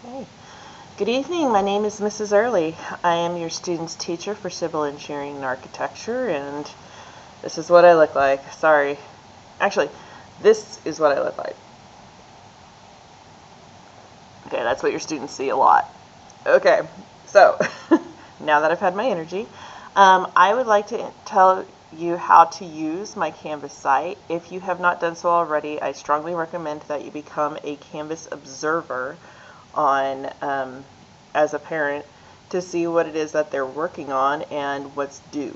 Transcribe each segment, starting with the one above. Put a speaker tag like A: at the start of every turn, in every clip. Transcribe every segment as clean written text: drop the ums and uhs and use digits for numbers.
A: Okay. Good evening. My name is Mrs. Early. I am your student's teacher for Civil Engineering and Architecture, and this is what I look like. Sorry. Actually, this is what I look like. Okay, that's what your students see a lot. Okay, so now that I've had my energy, I would like to tell you how to use my Canvas site. If you have not done so already, I strongly recommend that you become a Canvas observer on as a parent to see what it is that they're working on and what's due.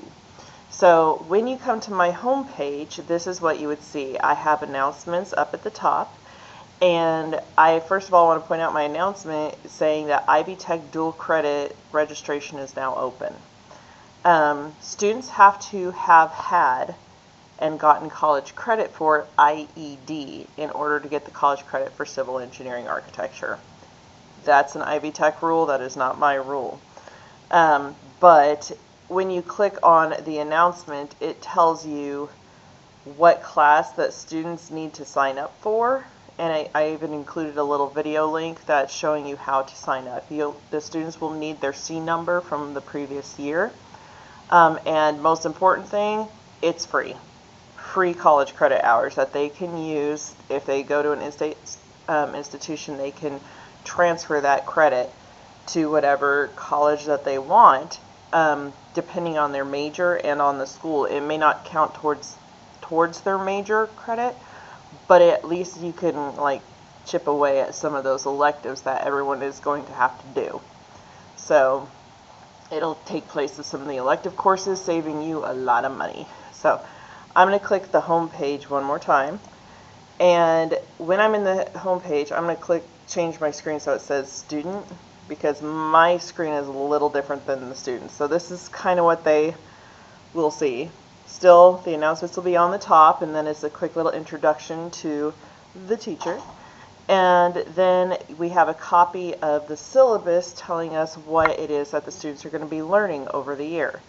A: So when you come to my home page, this is what you would see. I have announcements up at the top, and I first of all want to point out my announcement saying that IB Tech dual credit registration is now open. Students have to have had and gotten college credit for IED in order to get the college credit for civil engineering architecture. That's an Ivy Tech rule. That is not my rule. But when you click on the announcement, it tells you what class that students need to sign up for. And I even included a little video link that's showing you how to sign up. The students will need their C number from the previous year. And most important thing, it's free. Free college credit hours that they can use. If they go to an institution, they can transfer that credit to whatever college that they want, depending on their major and on the school. It may not count towards their major credit, but at least you can like chip away at some of those electives that everyone is going to have to do. So it'll take place of some of the elective courses, saving you a lot of money. So I'm going to click the home page one more time, and when I'm in the home page, I'm going to change my screen so it says student, because my screen is a little different than the students. So this is kind of what they will see. Still, the announcements will be on the top, and then it's a quick little introduction to the teacher. And then we have a copy of the syllabus telling us what it is that the students are going to be learning over the year.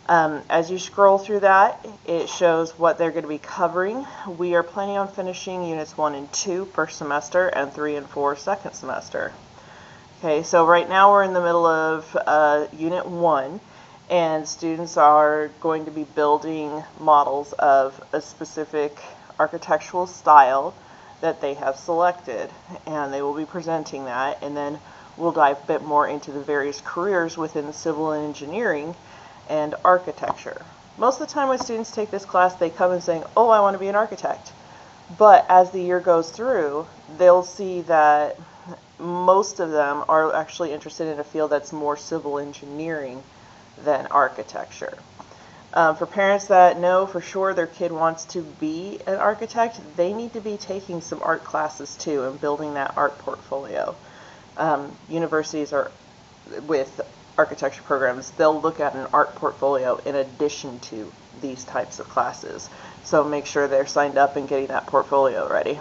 A: As you scroll through that, it shows what they're going to be covering. We are planning on finishing Units 1 and 2 first semester and 3 and 4 second semester. Okay, so right now we're in the middle of Unit 1, and students are going to be building models of a specific architectural style that they have selected, and they will be presenting that, and then we'll dive a bit more into the various careers within civil engineering and architecture. Most of the time when students take this class, they come and saying, oh, I want to be an architect. But as the year goes through, they'll see that most of them are actually interested in a field that's more civil engineering than architecture. For parents that know for sure their kid wants to be an architect, they need to be taking some art classes too and building that art portfolio. Universities are with architecture programs, they'll look at an art portfolio in addition to these types of classes. So make sure they're signed up and getting that portfolio ready.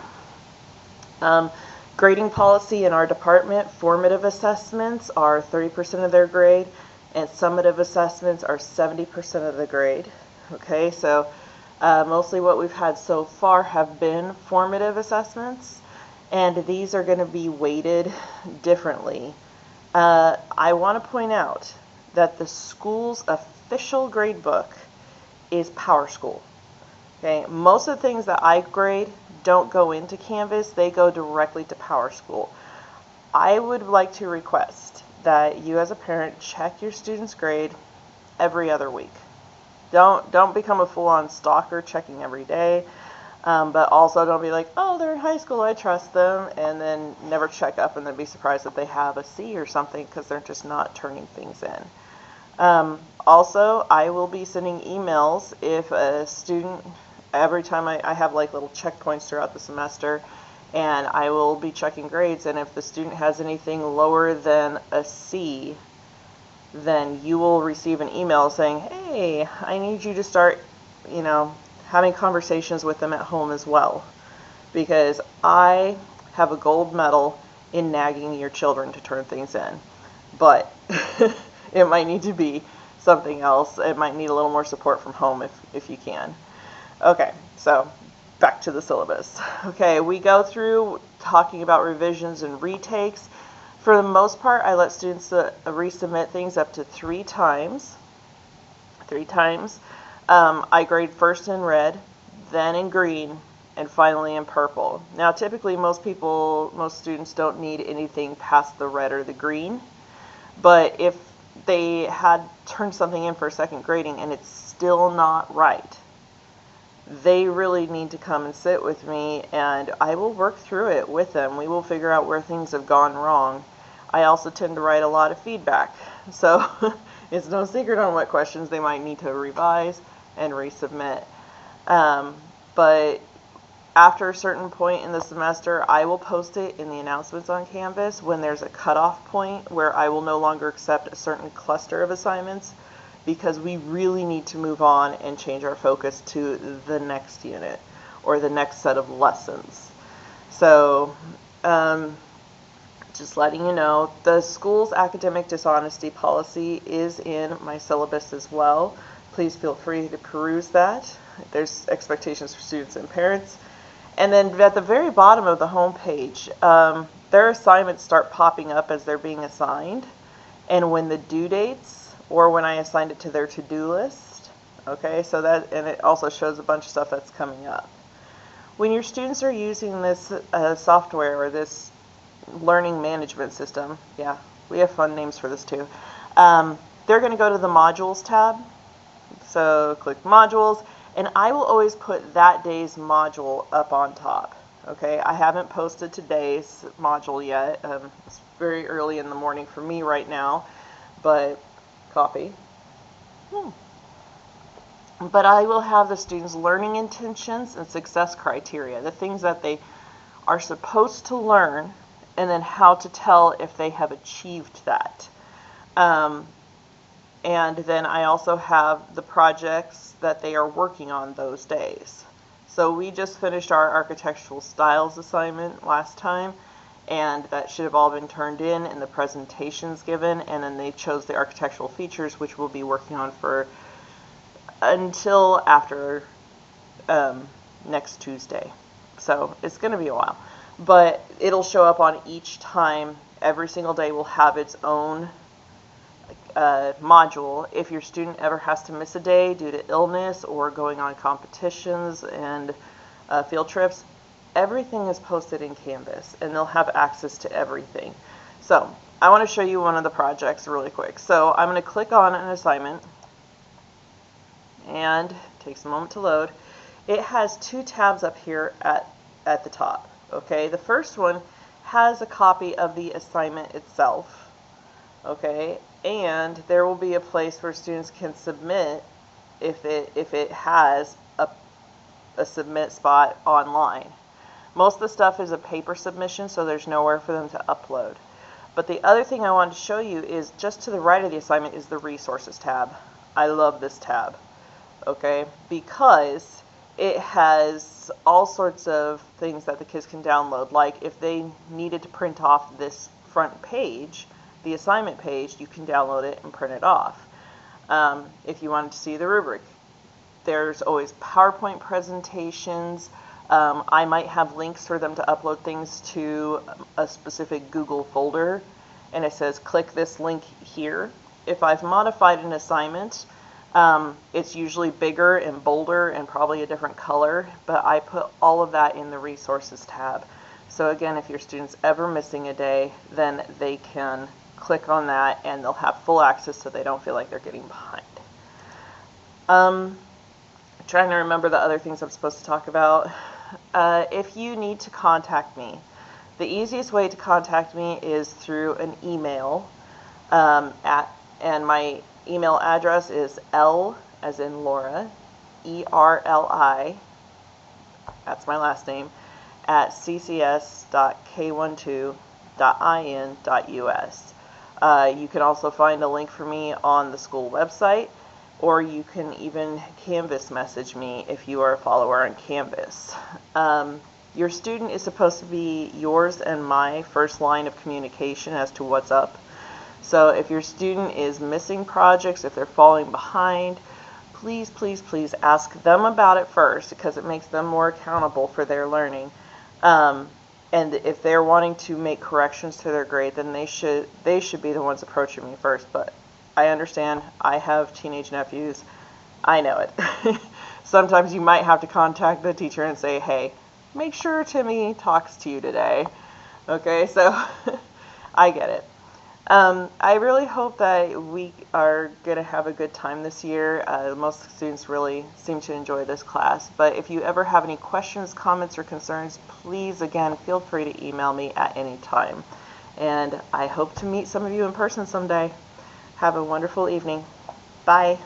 A: Grading policy in our department, formative assessments are 30% of their grade, and summative assessments are 70% of the grade. Okay, so mostly what we've had so far have been formative assessments, and these are going to be weighted differently. I want to point out that the school's official grade book is PowerSchool. Okay, most of the things that I grade don't go into Canvas, they go directly to PowerSchool. I would like to request that you as a parent check your student's grade every other week. Don't become a full-on stalker checking every day. But also don't be like, oh, they're in high school, I trust them, and then never check up and then be surprised that they have a C or something because they're just not turning things in. Also, I will be sending emails if a student, every time I have like little checkpoints throughout the semester, and I will be checking grades, and if the student has anything lower than a C, then you will receive an email saying, hey, I need you to start, having conversations with them at home as well, because I have a gold medal in nagging your children to turn things in, but it might need to be something else. It might need a little more support from home if you can. Okay, so back to the syllabus. Okay, we go through talking about revisions and retakes. For the most part, I let students resubmit things up to 3 times. 3 times. I grade first in red, then in green, and finally in purple. Now, typically most students don't need anything past the red or the green, but if they had turned something in for second grading and it's still not right, they really need to come and sit with me, and I will work through it with them. We will figure out where things have gone wrong. I also tend to write a lot of feedback, so it's no secret on what questions they might need to revise and resubmit. But after a certain point in the semester, I will post it in the announcements on Canvas when there's a cutoff point where I will no longer accept a certain cluster of assignments, because we really need to move on and change our focus to the next unit or the next set of lessons. So just letting you know, the school's academic dishonesty policy is in my syllabus as well. Please feel free to peruse that. There's expectations for students and parents. And then at the very bottom of the home page, their assignments start popping up as they're being assigned, and when the due dates, or when I assigned it to their to-do list. Okay, so that, and it also shows a bunch of stuff that's coming up. When your students are using this software or this learning management system, yeah, we have fun names for this too, they're going to go to the modules tab. So click modules, and I will always put that day's module up on top. Okay, I haven't posted today's module yet. It's very early in the morning for me right now, but coffee. But I will have the students' learning intentions and success criteria, the things that they are supposed to learn, and then how to tell if they have achieved that. And then I also have the projects that they are working on those days. So we just finished our architectural styles assignment last time, and that should have all been turned in and the presentations given, and then they chose the architectural features, which we'll be working on for until after next Tuesday. So it's going to be a while, but it'll show up on each time. Every single day will have its own module. If your student ever has to miss a day due to illness or going on competitions and field trips, everything is posted in Canvas, and they'll have access to everything. So I want to show you one of the projects really quick. So I'm going to click on an assignment, and it takes a moment to load. It has 2 tabs up here at the top. Okay, the first one has a copy of the assignment itself. Okay, and there will be a place where students can submit if it has a submit spot online. Most of the stuff is a paper submission, so there's nowhere for them to upload. But the other thing I wanted to show you is just to the right of the assignment is the resources tab. I love this tab, okay, because it has all sorts of things that the kids can download. Like if they needed to print off this front page, the assignment page, you can download it and print it off. If you wanted to see the rubric, there's always PowerPoint presentations. I might have links for them to upload things to a specific Google folder, and it says click this link here. If I've modified an assignment, it's usually bigger and bolder and probably a different color, but I put all of that in the resources tab. So again, if your student's ever missing a day, then they can click on that and they'll have full access so they don't feel like they're getting behind. Trying to remember the other things I'm supposed to talk about. If you need to contact me, the easiest way to contact me is through an email, and my email address is L as in Laura, ERLI, that's my last name, at ccs.k12.in.us. You can also find a link for me on the school website, or you can even Canvas message me if you are a follower on Canvas. Your student is supposed to be yours and my first line of communication as to what's up. So if your student is missing projects, if they're falling behind, please, please, please ask them about it first, because it makes them more accountable for their learning. And And if they're wanting to make corrections to their grade, then they should be the ones approaching me first. But I understand. I have teenage nephews. I know it. Sometimes you might have to contact the teacher and say, hey, make sure Timmy talks to you today. Okay, so I get it. I really hope that we are going to have a good time this year. Most students really seem to enjoy this class. But if you ever have any questions, comments, or concerns, please, again, feel free to email me at any time. And I hope to meet some of you in person someday. Have a wonderful evening. Bye.